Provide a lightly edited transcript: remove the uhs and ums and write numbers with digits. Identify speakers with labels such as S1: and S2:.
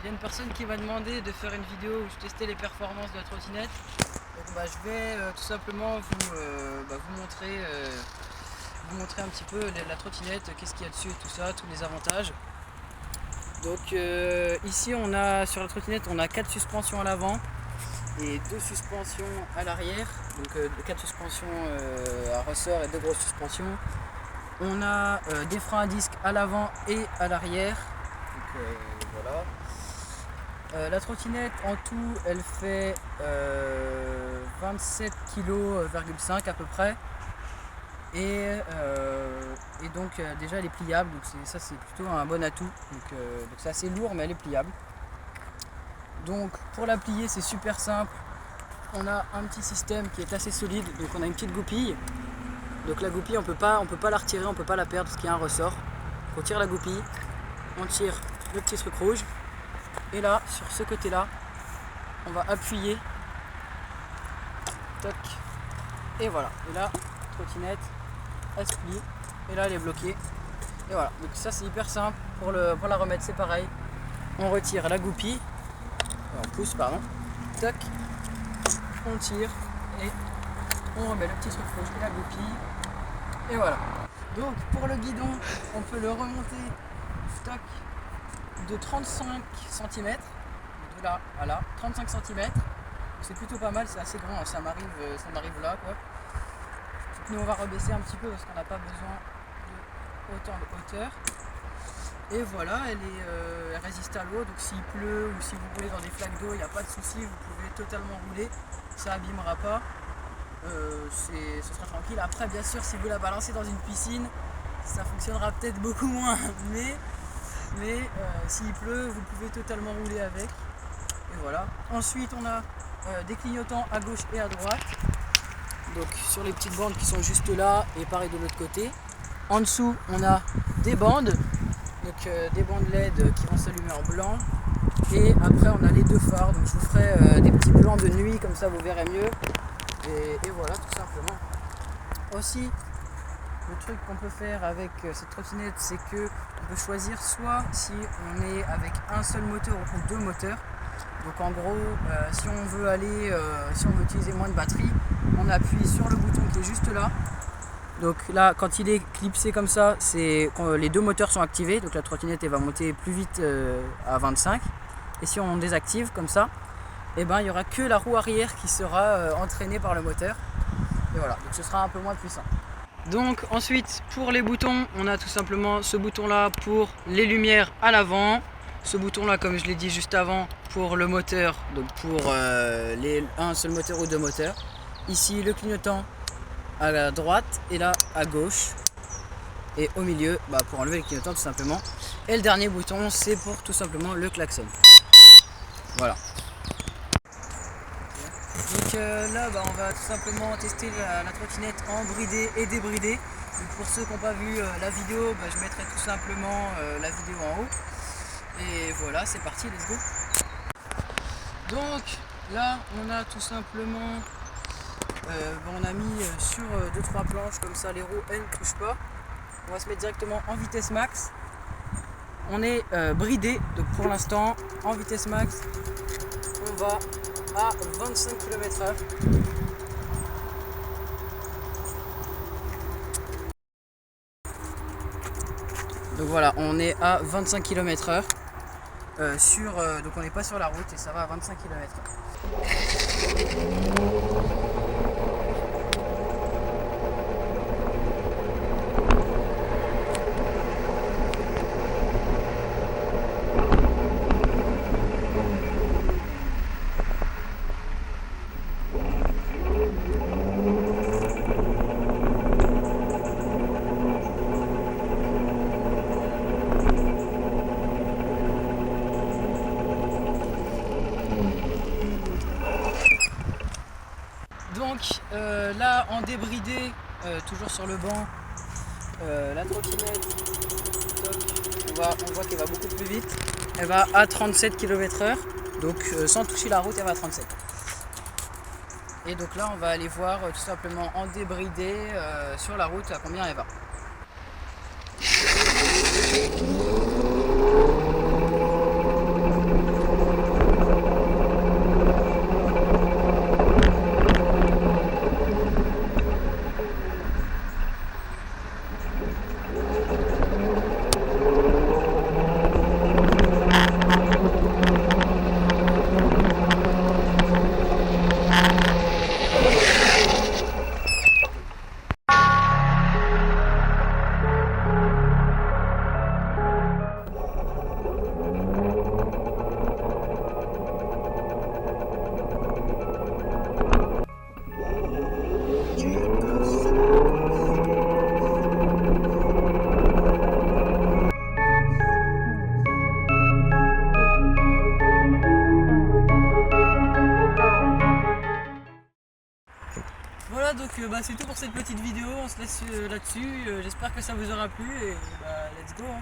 S1: y a une personne qui m'a demandé de faire une vidéo où je testais les performances de la trottinette. Donc je vais tout simplement vous montrer un petit peu la trottinette, qu'est-ce qu'il y a dessus et tout ça, tous les avantages. Donc ici sur la trottinette on a 4 suspensions à l'avant et 2 suspensions à l'arrière, donc 4 suspensions à ressort et 2 grosses suspensions. On a des freins à disque à l'avant et à l'arrière. Donc voilà. La trottinette en tout elle fait 27,5 kg à peu près. Et donc déjà elle est pliable, donc ça c'est plutôt un bon atout. Donc c'est assez lourd mais elle est pliable. Donc pour la plier c'est super simple. On a un petit système qui est assez solide, donc on a une petite goupille. Donc la goupille on peut pas la retirer, on peut pas la perdre parce qu'il y a un ressort. On tire la goupille, on tire le petit truc rouge et là sur ce côté là on va appuyer, toc, et voilà. Et là trottinette elle se plie et là elle est bloquée et voilà. Donc ça c'est hyper simple. Pour la remettre c'est pareil, on retire la goupille, on pousse pardon, toc, on tire et on remet le petit truc rouge et la goupille et voilà. Donc pour le guidon on peut le remonter stock de 35 cm, de là à là, 35 cm, c'est plutôt pas mal, c'est assez grand, ça m'arrive là quoi. Nous on va rebaisser un petit peu parce qu'on n'a pas besoin de autant de hauteur. Et voilà, elle résiste à l'eau, donc s'il pleut ou si vous roulez dans des flaques d'eau, il n'y a pas de souci, vous pouvez totalement rouler, ça abîmera pas, ce sera tranquille. Après bien sûr si vous la balancez dans une piscine, ça fonctionnera peut-être beaucoup moins, mais s'il pleut, vous pouvez totalement rouler avec. Et voilà. Ensuite on a des clignotants à gauche et à droite. Donc sur les petites bandes qui sont juste là et pareil de l'autre côté. En dessous on a des bandes, donc des bandes LED qui vont s'allumer en blanc. Et après on a les 2 phares, donc je vous ferai des petits plans de nuit, comme ça vous verrez mieux. Et voilà tout simplement. Aussi le truc qu'on peut faire avec cette trottinette, c'est que on peut choisir soit si on est avec un seul moteur ou 2 moteurs. Donc en gros si on veut utiliser moins de batterie, on appuie sur le bouton qui est juste là. Donc là quand il est clipsé comme ça, c'est quand les 2 moteurs sont activés, donc la trottinette elle va monter plus vite à 25. Et si on désactive comme ça, et ben il n'y aura que la roue arrière qui sera entraînée par le moteur. Et voilà, donc ce sera un peu moins puissant. Donc ensuite pour les boutons, on a tout simplement ce bouton là pour les lumières à l'avant, ce bouton là comme je l'ai dit juste avant pour le moteur, donc pour un seul moteur ou 2 moteurs. Ici le clignotant à la droite et là à gauche, et au milieu pour enlever le clignotant tout simplement. Et le dernier bouton c'est pour tout simplement le klaxon. Voilà. Donc là on va tout simplement tester la trottinette en bridé et débridé. Donc, pour ceux qui n'ont pas vu la vidéo, je mettrai tout simplement la vidéo en haut. Et voilà, c'est parti, let's go. Donc là on a tout simplement on a mis sur 2-3 planches comme ça, les roues elles ne touchent pas. On va se mettre directement en vitesse max. On est bridé, donc pour l'instant en vitesse max on va à 25 km/h. Donc voilà, on est à 25 km/h donc on n'est pas sur la route et ça va à 25 km/h. Donc là en débridé, toujours sur le banc, la trottinette, on voit qu'elle va beaucoup plus vite. Elle va à 37 km/h, donc sans toucher la route elle va à 37. Et donc là on va aller voir tout simplement en débridé sur la route à combien elle va. donc bah, c'est tout pour cette petite vidéo, on se laisse là-dessus, j'espère que ça vous aura plu et bah, let's go hein.